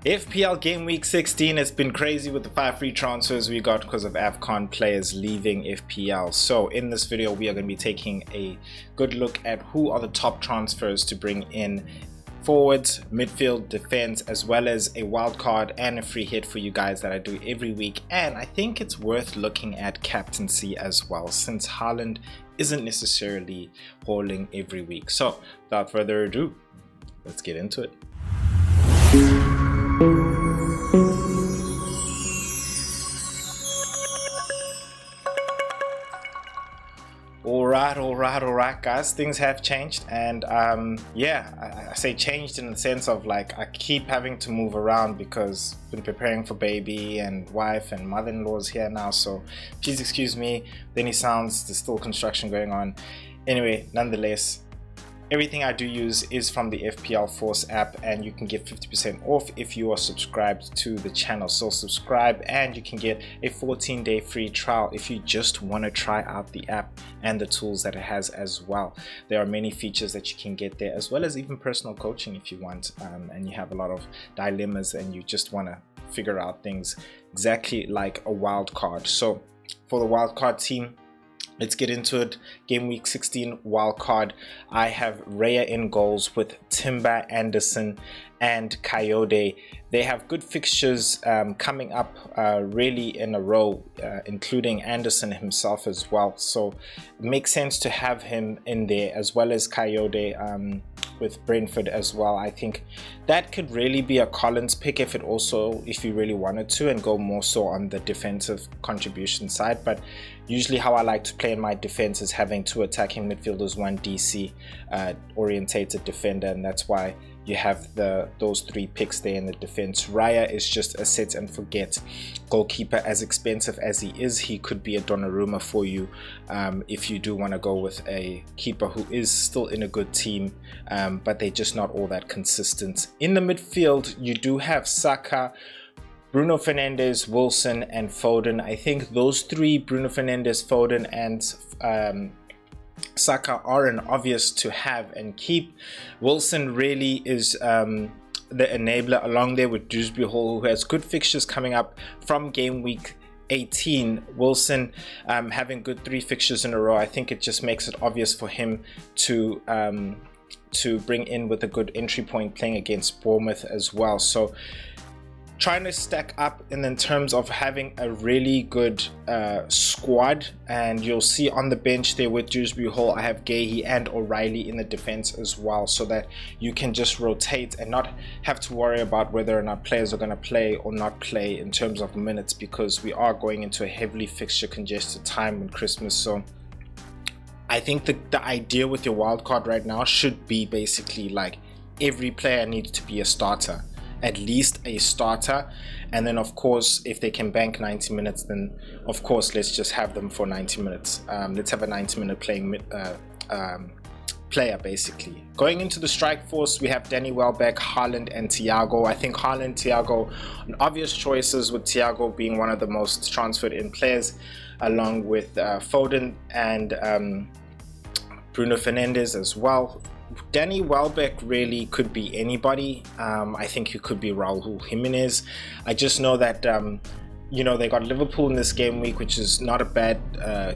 FPL Gameweek 16 has been crazy with the 5 free transfers we got because of AFCON players leaving FPL. So in this video we are going to be taking a good look at who are the top transfers to bring in forwards, midfield, defense, as well as a wild card and a free hit for you guys that I do every week. And I think it's worth looking at captaincy as well, since Haaland isn't necessarily hauling every week. So without further ado, let's get into it. Alright guys, things have changed, and yeah, I say changed in the sense of like I keep having to move around because I've been preparing for baby and wife and mother-in-law's here now, so please excuse me with any sounds. There's still construction going on. Anyway, nonetheless, everything I do use is from the FPL Force app, and you can get 50% off if you are subscribed to the channel. So subscribe and you can get a 14-day free trial if you just want to try out the app and the tools that it has as well. There are many features that you can get there, as well as even personal coaching if you want, and you have a lot of dilemmas and you just want to figure out things exactly like a wild card. So for the wild card team, let's get into it. Game week 16 wildcard. I have Raya in goals with Timber, Anderson and Coyote. They have good fixtures coming up really in a row, including Anderson himself as well. So it makes sense to have him in there, as well as Coyote with Brentford as well. I think that could really be a Collins pick if you really wanted to, and go more so on the defensive contribution side. But usually how I like to play in my defense is having 2 attacking midfielders, 1 DC orientated defender, and that's why you have those 3 picks there in the defense. Raya is just a set and forget goalkeeper. As expensive as he is, he could be a Donnarumma for you if you do want to go with a keeper who is still in a good team, but they're just not all that consistent. In the midfield, you do have Saka, Bruno Fernandes, Wilson and Foden. I think those 3, Bruno Fernandes, Foden and Saka, are an obvious to have and keep. Wilson really is the enabler along there with Dewsbury Hall, who has good fixtures coming up from game week 18. Wilson having good 3 fixtures in a row, I think it just makes it obvious for him to bring in with a good entry point, playing against Bournemouth as well. So trying to stack up in terms of having a really good squad, and you'll see on the bench there with Dewsbury Hall I have Gahey and O'Reilly in the defense as well, so that you can just rotate and not have to worry about whether or not players are going to play or not play in terms of minutes, because we are going into a heavily fixture congested time in Christmas. So I think the idea with your wild card right now should be basically like every player needs to be a starter, at least a starter, and then of course if they can bank 90 minutes, then of course let's just have them for 90 minutes. Let's have a 90-minute playing player basically. Going into the strike force, we have Danny Welbeck, Haaland and Thiago. I think Haaland, Thiago, obvious choices, with Thiago being one of the most transferred in players, along with Foden and Bruno Fernandes as well. Danny Welbeck really could be anybody. I think he could be Raul Jimenez. I just know that you know, they got Liverpool in this game week, which is not a bad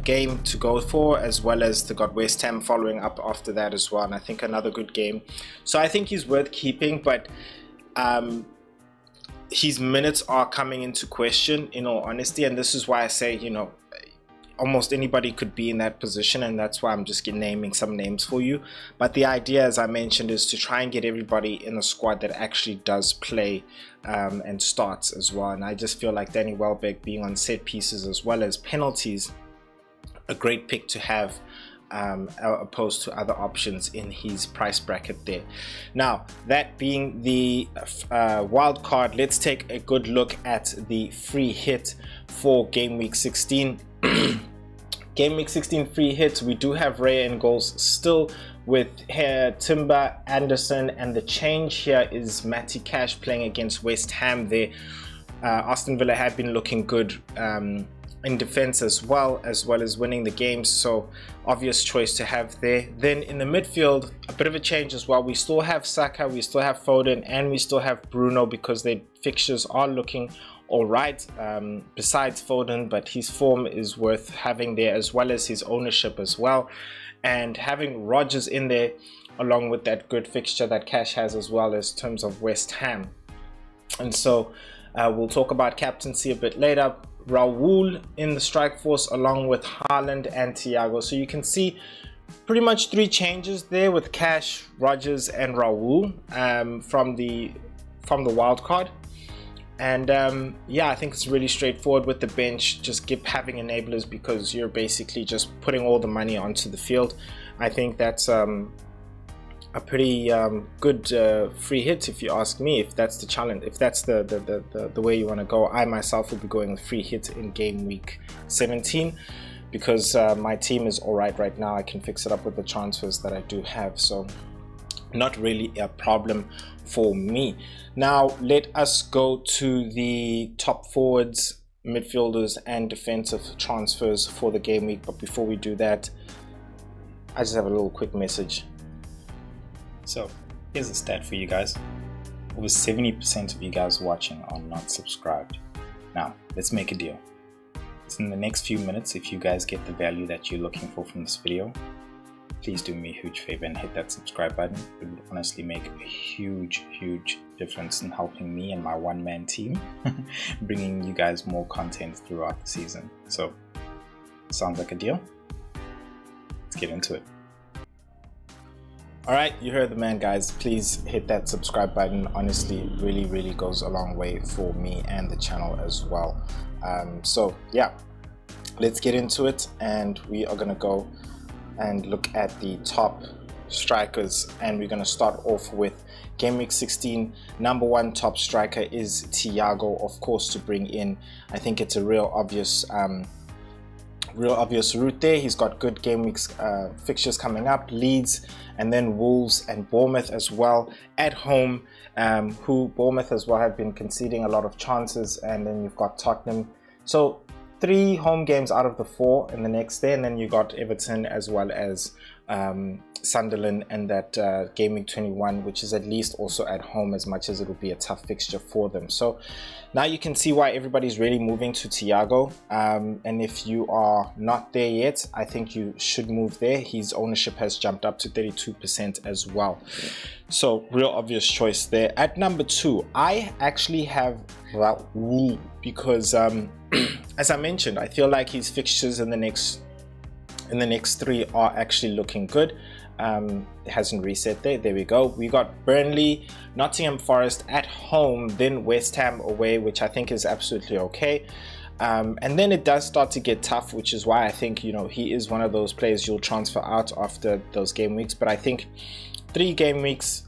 game to go for, as well as they got West Ham following up after that as well, and I think another good game. So I think he's worth keeping, but his minutes are coming into question, in all honesty, and this is why I say, you know, almost anybody could be in that position, and that's why I'm just naming some names for you. But the idea, as I mentioned, is to try and get everybody in the squad that actually does play and starts as well. And I just feel like Danny Welbeck being on set pieces as well as penalties, a great pick to have, opposed to other options in his price bracket there. Now, that being the wild card, let's take a good look at the free hit for game week 16. Game week 16 free hits, we do have Raya in goals still with Timber, Anderson, and the change here is Matty Cash playing against West Ham there. Aston Villa have been looking good in defense as well as winning the games, so obvious choice to have there. Then in the midfield, a bit of a change as well. We still have Saka, we still have Foden, and we still have Bruno because their fixtures are looking all right, besides Foden, but his form is worth having there, as well as his ownership as well. And having Rodgers in there along with that good fixture that Cash has as well as terms of West Ham. And so we'll talk about captaincy a bit later. Raul in the strike force along with Haaland and Thiago. So you can see pretty much 3 changes there with Cash, Rodgers and Raul from the wild card. And yeah, I think it's really straightforward with the bench. Just keep having enablers because you're basically just putting all the money onto the field. I think that's a pretty good free hit, if you ask me. If that's the challenge, if that's the way you want to go, I myself will be going with free hit in game week 17 because my team is all right now. I can fix it up with the transfers that I do have, so not really a problem for me. Now let us go to the top forwards, midfielders and defensive transfers for the game week. But before we do that, I just have a little quick message. So here's a stat for you guys. Over 70% of you guys watching are not subscribed. Now let's make a deal. It's in the next few minutes. If you guys get the value that you're looking for from this video, please do me a huge favor and hit that subscribe button. It would honestly make a huge difference in helping me and my one-man team bringing you guys more content throughout the season. So sounds like a deal? Let's get into it. Alright, you heard the man, guys. Please hit that subscribe button. Honestly, really goes a long way for me and the channel as well. So yeah, let's get into it, and we are gonna go and look at the top strikers, and we're going to start off with game week 16. Number 1 top striker is Thiago, of course, to bring in. I think it's a real obvious route there. He's got good game weeks fixtures coming up, Leeds and then Wolves and Bournemouth as well at home, who Bournemouth as well have been conceding a lot of chances, and then you've got Tottenham. So 3 home games out of the 4 in the next day, and then you got Everton as well as Sunderland and that game week 21, which is at least also at home, as much as it will be a tough fixture for them. So now you can see why everybody's really moving to Thiago, and if you are not there yet, I think you should move there. His ownership has jumped up to 32% as well, so real obvious choice there. At number 2, I actually have Raul because as I mentioned, I feel like his fixtures in the next 3 are actually looking good. It hasn't reset there. There we go. We got Burnley, Nottingham Forest at home, then West Ham away, which I think is absolutely okay. And then it does start to get tough, which is why I think, you know, he is one of those players you'll transfer out after those game weeks. But I think 3 game weeks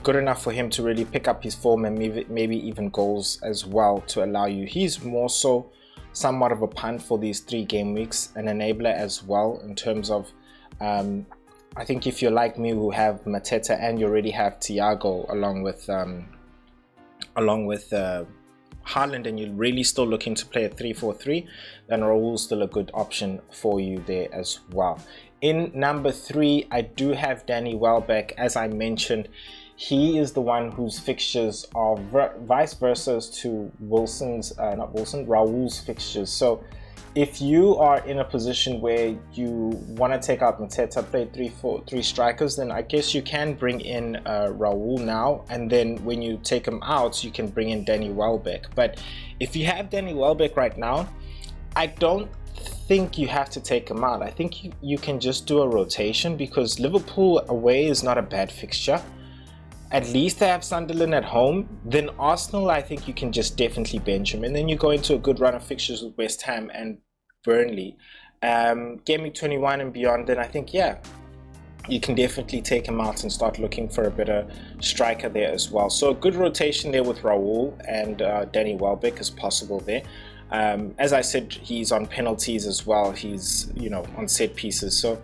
good enough for him to really pick up his form and maybe even goals as well to allow you. He's more so somewhat of a punt for these 3 game weeks, an enabler as well in terms of I think if you're like me who have Mateta and you already have Thiago along with Haaland, and you're really still looking to play a 3-4-3, then Raul's still a good option for you there as well. In number 3, I do have Danny Welbeck. As I mentioned, he is the one whose fixtures are vice versa to Raul's fixtures. So if you are in a position where you want to take out Mateta, play 3 strikers, then I guess you can bring in Raul now, and then when you take him out, you can bring in Danny Welbeck. But if you have Danny Welbeck right now, I don't think you have to take him out. I think you can just do a rotation, because Liverpool away is not a bad fixture. At least they have Sunderland at home. Then Arsenal, I think you can just definitely bench him, and then you go into a good run of fixtures with West Ham and Burnley, game week 21 and beyond. Then I think, yeah, you can definitely take him out and start looking for a better striker there as well. So a good rotation there with Raul and Danny Welbeck is possible there. As I said, he's on penalties as well. He's, you know, on set pieces. So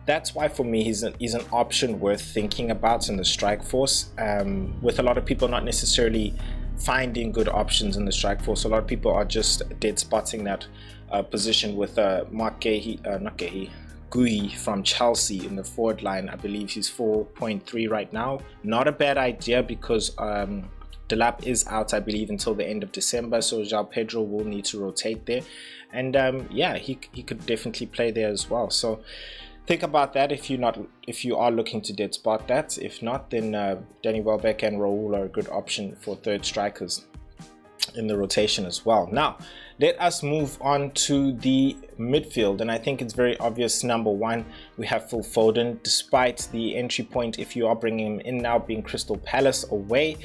that's why for me he's an option worth thinking about in the strike force, with a lot of people not necessarily finding good options in the strike force. A lot of people are just dead spotting that position with Mark Gui from Chelsea in the forward line. I believe he's 4.3 right now. Not a bad idea because Delap is out, I believe, until the end of December, so João Pedro will need to rotate there, and yeah, he could definitely play there as well. So think about that if you are looking to dead spot that. If not, then Danny Welbeck and Raul are a good option for third strikers in the rotation as well. Now let us move on to the midfield, and I think it's very obvious. Number one, we have Phil Foden. Despite the entry point, if you are bringing him in now, being Crystal Palace away,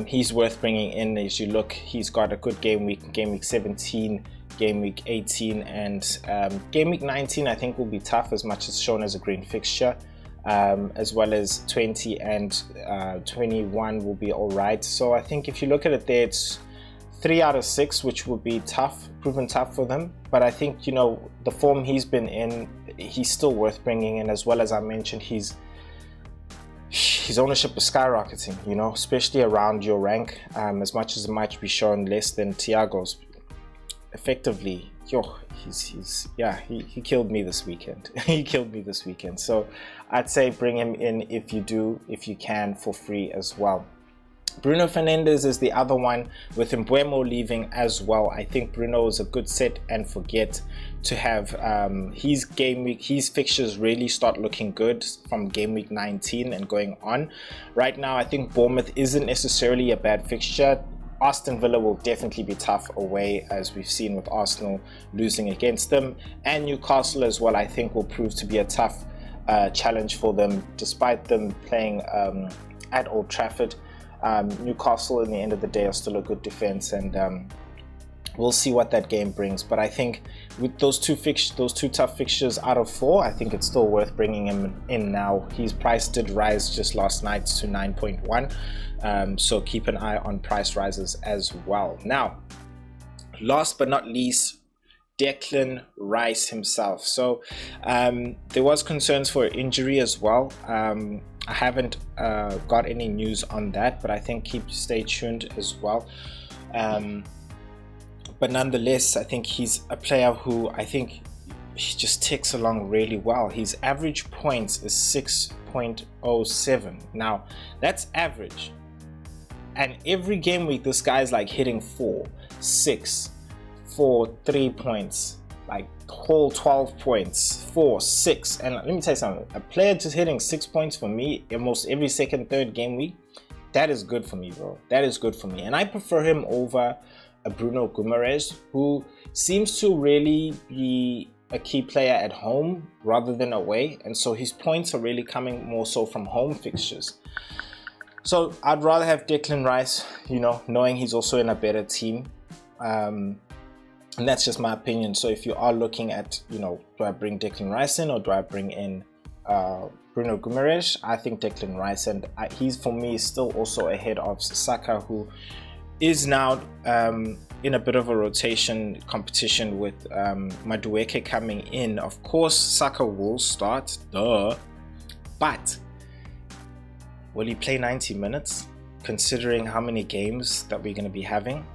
he's worth bringing in. As you look, he's got a good game week 17, game week 18, and game week 19 I think will be tough, as much as shown as a green fixture, as well as 20 and 21 will be all right. So I think if you look at it there, it's 3 out of 6, which would be tough, proven tough for them. But I think, you know, the form he's been in, he's still worth bringing in. As well as I mentioned, his ownership is skyrocketing, you know, especially around your rank, as much as it might be shown less than Thiago's. Effectively, he killed me this weekend. He killed me this weekend. So I'd say bring him in if you can, for free as well. Bruno Fernandes is the other one, with Mbeumo leaving as well. I think Bruno is a good set and forget to have. His game week, his fixtures really start looking good from game week 19 and going on. Right now, I think Bournemouth isn't necessarily a bad fixture. Aston Villa will definitely be tough away, as we've seen with Arsenal losing against them, and Newcastle as well, I think will prove to be a tough challenge for them, despite them playing at Old Trafford. Newcastle in the end of the day are still a good defense, and we'll see what that game brings. But I think with those two tough fixtures out of 4, I think it's still worth bringing him in now. His price did rise just last night to 9.1, so keep an eye on price rises as well. Now, last but not least, Declan Rice himself. So there was concerns for injury as well. I haven't got any news on that, but I think stay tuned as well. But nonetheless, I think he's a player who I think he just ticks along really well. His average points is 6.07. Now that's average, and every game week this guy's like hitting 4, 6, 4, 3 points, like whole 12 points, 4, 6. And let me tell you something, a player just hitting 6 points for me almost every second, third game week, that is good for me, bro. That is good for me. And I prefer him over a Bruno Guimaraes, who seems to really be a key player at home rather than away, and so his points are really coming more so from home fixtures. So I'd rather have Declan Rice, you know, knowing he's also in a better team. And that's just my opinion. So if you are looking at, you know, do I bring Declan Rice in or do I bring in Bruno Guimaraes? I think Declan Rice, and he's for me still also ahead of Saka, who is now in a bit of a rotation competition with Madueke coming in. Of course, Saka will start, but will he play 90 minutes? Considering how many games that we're going to be having,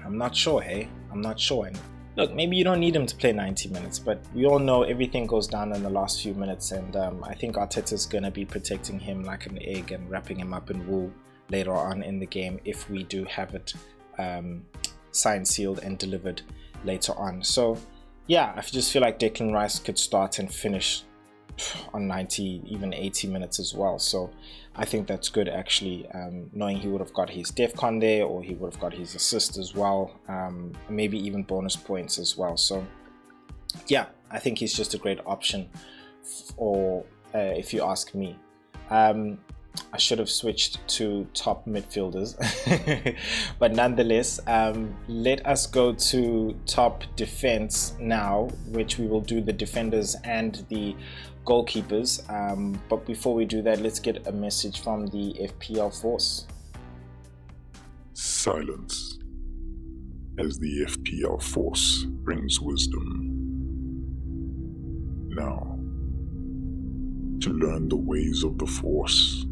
I'm not sure, hey? I'm not sure. And look, maybe you don't need him to play 90 minutes, but we all know everything goes down in the last few minutes, and I think Arteta's going to be protecting him like an egg and wrapping him up in wool later on in the game if we do have it signed, sealed and delivered later on. So yeah, I just feel like Declan Rice could start and finish on 90, even 80 minutes as well. So I think that's good, actually, knowing he would have got his DEFCON there, or he would have got his assist as well, maybe even bonus points as well. So yeah, I think he's just a great option for if you ask me. I should have switched to top midfielders, but nonetheless, let us go to top defense now, which we will do the defenders and the goalkeepers. But before we do that, let's get a message from the FPL Force. Silence, as the FPL Force brings wisdom. Now, to learn the ways of the Force,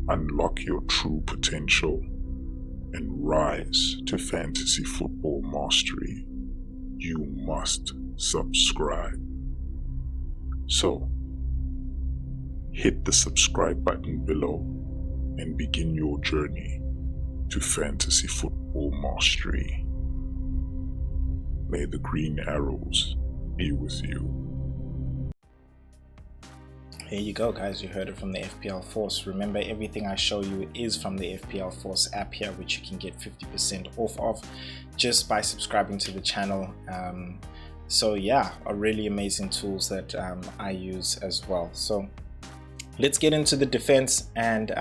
unlock your true potential, and rise to fantasy football mastery, you must subscribe. So, hit the subscribe button below and begin your journey to fantasy football mastery. May the green arrows be with you. Here you go, guys. You heard it from the FPL Force. Remember, everything I show you is from the FPL Force app here, which you can get 50% off of just by subscribing to the channel. So yeah, are really amazing tools that I use as well. So let's get into the defense. And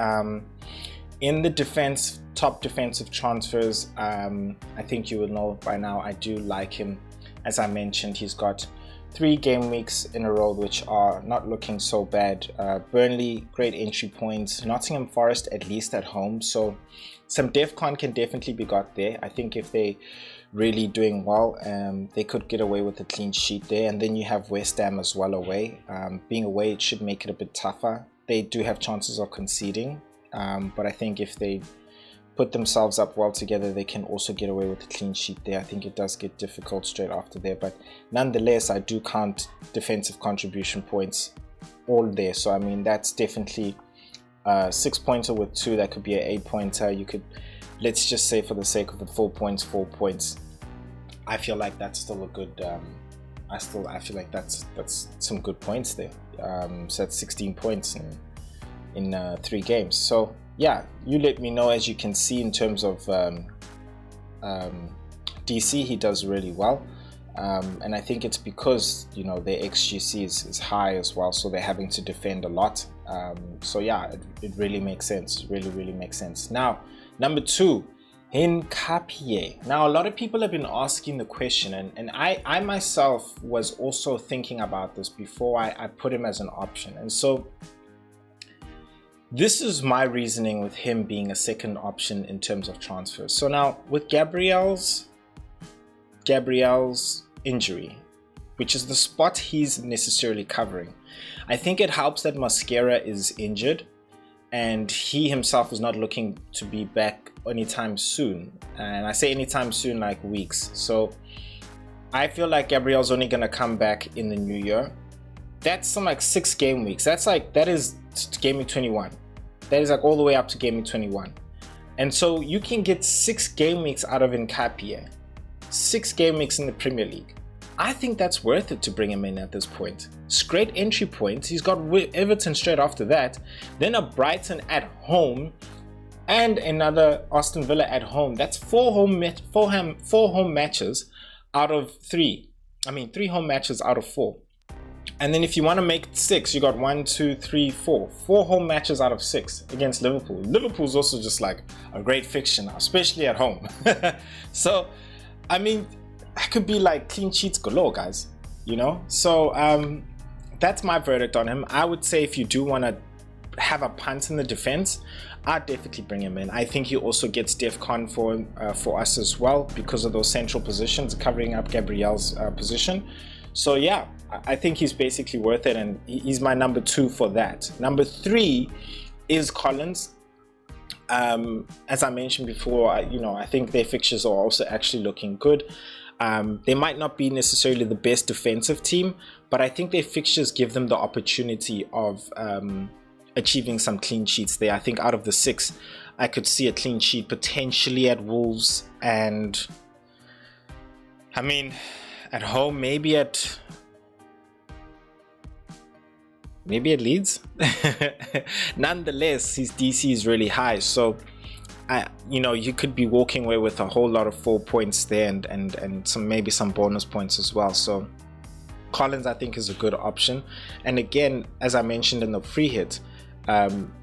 in the defense, top defensive transfers, I think you will know by now, I do like him. As I mentioned, he's got 3 game weeks in a row which are not looking so bad. Burnley, great entry points. Nottingham Forest, at least at home, so some defcon can definitely be got there. I think if they really doing well, they could get away with a clean sheet there. And then you have West Ham as well away. Being away, it should make it a bit tougher. They do have chances of conceding, but I think if they put themselves up well together, they can also get away with a clean sheet there. I think it does get difficult straight after there, but nonetheless, I do count defensive contribution points all there. So I mean, that's definitely a 6-pointer with 2. That could be an 8-pointer. You could, let's just say for the sake of it, 4 points, 4 points. I feel like that's still a good. I feel like that's some good points there. So that's 16 points in 3 games. So yeah, you let me know. As you can see, in terms of DC, he does really well, and I think it's because, you know, their XGC is high as well, so they're having to defend a lot. So yeah, it really makes sense. Really makes sense. Now, number 2, Nkapie. Now, a lot of people have been asking the question, and I myself was also thinking about this before I put him as an option, and so this is my reasoning with him being a second option in terms of transfers. So now with Gabriel's injury, which is the spot he's necessarily covering, I think it helps that Mosquera is injured and he himself is not looking to be back anytime soon. And I say anytime soon, like weeks. So I feel like Gabriel's only going to come back in the new year. That's some like 6 game weeks. That is game week 21. That is like all the way up to game week 21. And so you can get 6 game weeks out of Nkapie. 6 game weeks in the Premier League. I think that's worth it to bring him in at this point. Straight entry points. He's got Everton straight after that. Then a Brighton at home. And another Aston Villa at home. That's 4 home matches out of 3. I mean, 3 home matches out of 4. And then if you want to make 6, you got 1, 2, 3, 4 home matches out of 6 against Liverpool. Liverpool's also just like a great fixture now, especially at home. So, I mean, that could be like clean sheets galore, guys, you know? So, that's my verdict on him. I would say if you do want to have a punt in the defense, I'd definitely bring him in. I think he also gets DEFCON for us as well because of those central positions, covering up Gabriel's position. So yeah, I think he's basically worth it, and he's my number 2 for that. Number 3 is Collins. As I mentioned before, I think their fixtures are also actually looking good. They might not be necessarily the best defensive team, but I think their fixtures give them the opportunity of achieving some clean sheets there. I think out of the 6, I could see a clean sheet potentially at Wolves, and I mean, at home, maybe at Leeds. Nonetheless, his DC is really high, so you could be walking away with a whole lot of 4 points there, and maybe some bonus points as well. So Collins, I think, is a good option. And again, as I mentioned in the free hit,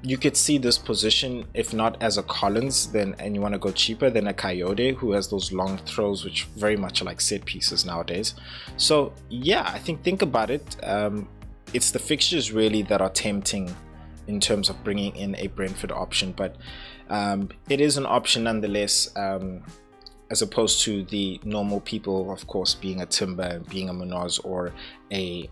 you could see this position, if not as a Collins, and you want to go cheaper, than a Coyote, who has those long throws, which very much are like set pieces nowadays. So yeah, I think about it. It's the fixtures really that are tempting in terms of bringing in a Brentford option, but it is an option nonetheless, as opposed to the normal people, of course, being a Timber, being a Munoz, or a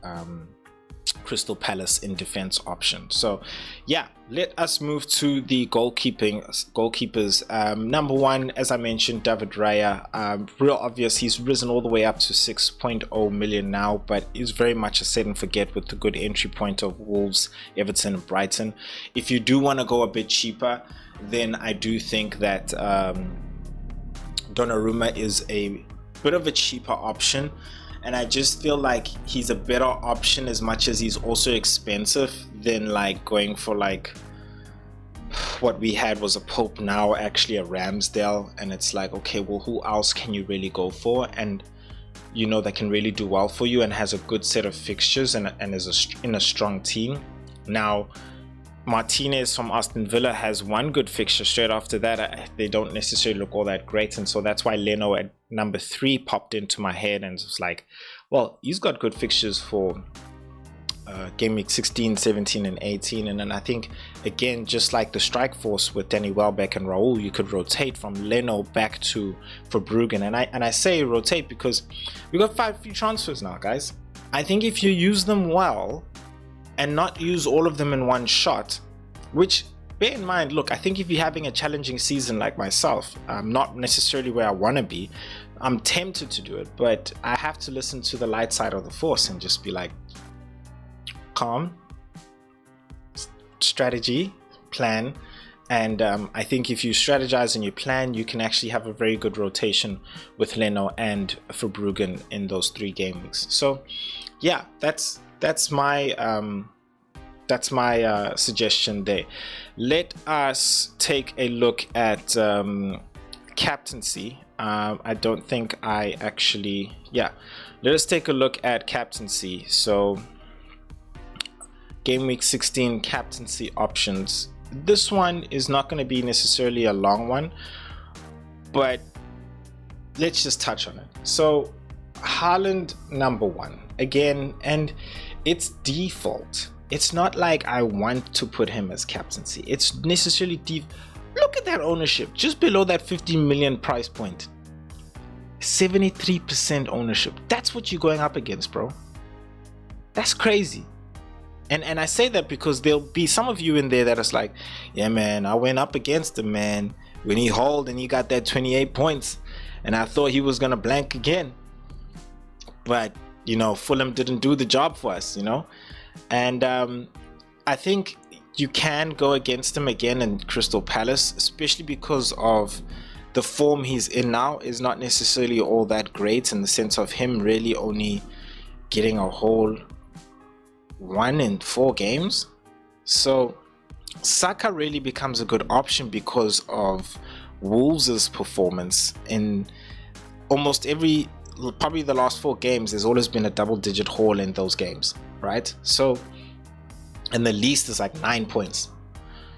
Crystal Palace in defense option. So yeah, let us move to the goalkeepers. Number one, as I mentioned, David Raya. Real obvious, he's risen all the way up to 6.0 million now, but is very much a set and forget with the good entry point of Wolves, Everton and Brighton. If you do want to go a bit cheaper, then I do think that Donnarumma is a bit of a cheaper option. And I just feel like he's a better option, as much as he's also expensive, than like going for like what we had was a Pope, now actually a Ramsdale. And it's like, okay, well, who else can you really go for? And you know, that can really do well for you and has a good set of fixtures and is in a strong team. Now, Martinez from Aston Villa has one good fixture. Straight after that, they don't necessarily look all that great, and so that's why Leno at number 3 popped into my head, and it's like, well, he's got good fixtures for game week 16, 17 and 18. And then I think, again, just like the strike force with Danny Welbeck and Raul, you could rotate from Leno back to Verbruggen. And I say rotate because we got 5 free transfers now, guys. I think if you use them well and not use all of them in one shot, which, bear in mind, look, I think if you're having a challenging season like myself, I'm not necessarily where I want to be, I'm tempted to do it, but I have to listen to the light side of the force and just be like, calm, strategy, plan. And I think if you strategize and you plan, you can actually have a very good rotation with Leno and Verbruggen in those 3 game weeks. So yeah, that's my suggestion there. Let us take a look at captaincy. I don't think I actually, yeah, let us take a look at captaincy. So game week 16 captaincy options. This one is not going to be necessarily a long one, but let's just touch on it. So Haaland number 1 again, and it's default. It's not like I want to put him as captaincy. It's necessarily look at that ownership, just below that 50 million price point. 73% ownership. That's what you're going up against, bro. That's crazy. And I say that because there'll be some of you in there that is like, yeah, man, I went up against him, man, when he hauled and he got that 28 points, and I thought he was gonna blank again. But you know, Fulham didn't do the job for us, you know. And I think you can go against him again in Crystal Palace, especially because of the form he's in now is not necessarily all that great, in the sense of him really only getting a whole 1 in 4 games. So Saka really becomes a good option because of Wolves' performance in almost every, probably the last 4 games. There's always been a double-digit haul in those games, right? So, and the least is like 9 points.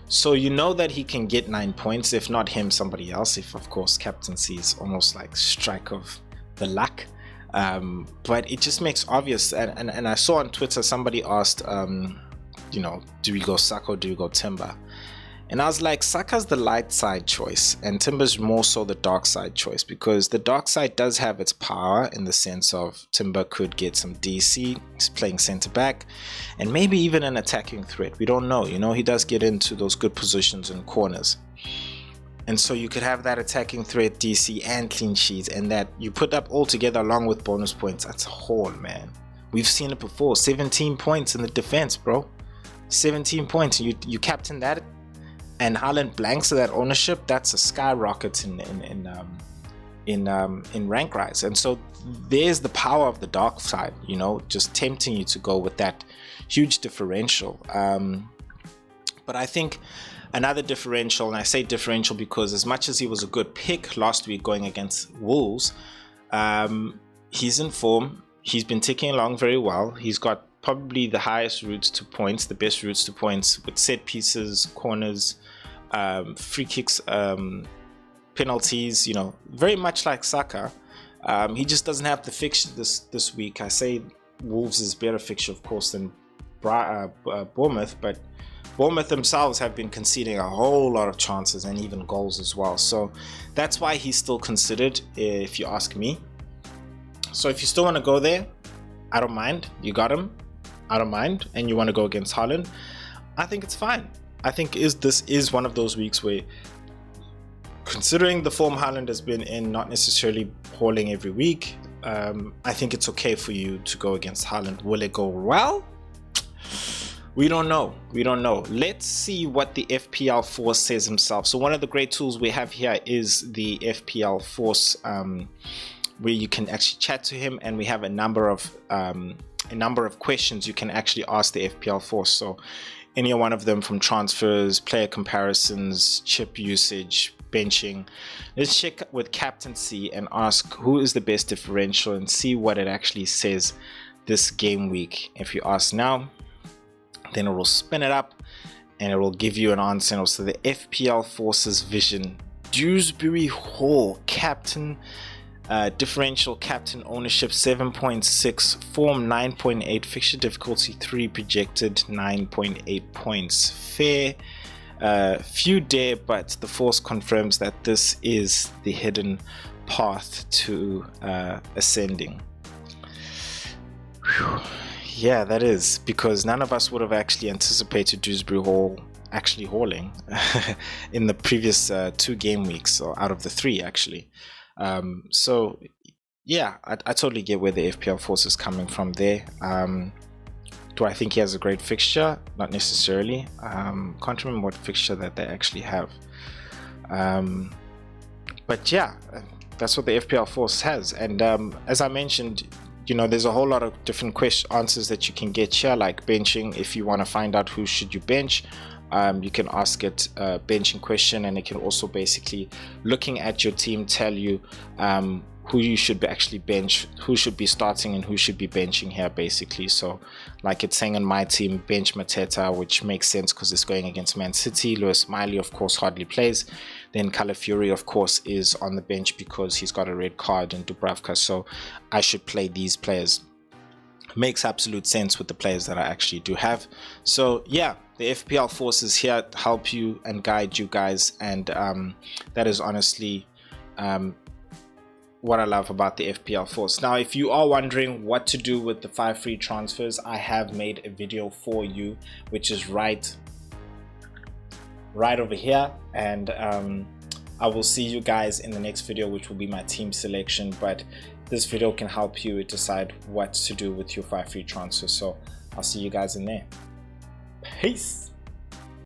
So you know that he can get 9 points, if not him, somebody else, if of course captaincy is almost like strike of the luck. But it just makes obvious, and I saw on Twitter somebody asked, you know, do we go Saka or do we go Timber? And I was like, Saka's the light side choice and Timber's more so the dark side choice, because the dark side does have its power in the sense of Timber could get some DC, he's playing center back, and maybe even an attacking threat. We don't know, you know, he does get into those good positions in corners. And so you could have that attacking threat, DC, and clean sheets, and that you put up all together along with bonus points. That's a haul, man. We've seen it before. 17 points in the defense, bro. 17 points. You captain that, and Haaland blanks to that ownership. That's a skyrocket in rank rise. And so there's the power of the dark side, you know, just tempting you to go with that huge differential. But I think another differential, and I say differential because as much as he was a good pick last week going against Wolves, he's in form. He's been ticking along very well. He's got probably the highest routes to points, the best routes to points with set pieces, corners, free kicks, penalties, you know, very much like Saka. He just doesn't have the fixture this week. I say Wolves is better fixture, of course, than Bournemouth, but Bournemouth themselves have been conceding a whole lot of chances and even goals as well. So that's why he's still considered, if you ask me. So if you still want to go there, I don't mind. You got him. I don't mind, and you want to go against Haaland, I think it's fine. I think this is one of those weeks where, considering the form Haaland has been in, not necessarily hauling every week, I think it's okay for you to go against Haaland. Will it go well? We don't know. Let's see what the FPL Force says himself. So one of the great tools we have here is the FPL Force, where you can actually chat to him, and we have a number of questions you can actually ask the FPL Force. So any one of them, from transfers, player comparisons, chip usage, benching. Let's check with captaincy and ask who is the best differential and see what it actually says this game week. If you ask now, then it will spin it up and it will give you an answer. And also the FPL Forces Vision, Dewsbury Hall captain, differential captain ownership 7.6, form 9.8, fixture difficulty 3, projected 9.8 points. Fair, few dare, but the Force confirms that this is the hidden path to ascending. Whew. Yeah, that is, because none of us would have actually anticipated Dewsbury Hall actually hauling in the previous 2 game weeks, or out of the 3 actually. So yeah, I totally get where the FPL Force is coming from there. Do I think he has a great fixture? Not necessarily. Can't remember what fixture that they actually have. But yeah, that's what the FPL Force has. And as I mentioned, you know, there's a whole lot of different answers that you can get here, like benching. If you want to find out who should you bench, you can ask it a benching question, and it can also basically, looking at your team, tell you who you should actually bench, who should be starting and who should be benching here basically. So like it's saying on my team, bench Mateta, which makes sense because it's going against Man City. Lewis Miley of course hardly plays. Then Calafiori of course is on the bench because he's got a red card, in Dubravka, so I should play these players. Makes absolute sense with the players that I actually do have. So yeah, the FPL Force is here to help you and guide you guys, and that is honestly what I love about the FPL Force. Now, if you are wondering what to do with the 5 free transfers, I have made a video for you, which is right over here, and I will see you guys in the next video, which will be my team selection. But this video can help you decide what to do with your 5 free transfers, so I'll see you guys in there. Peace.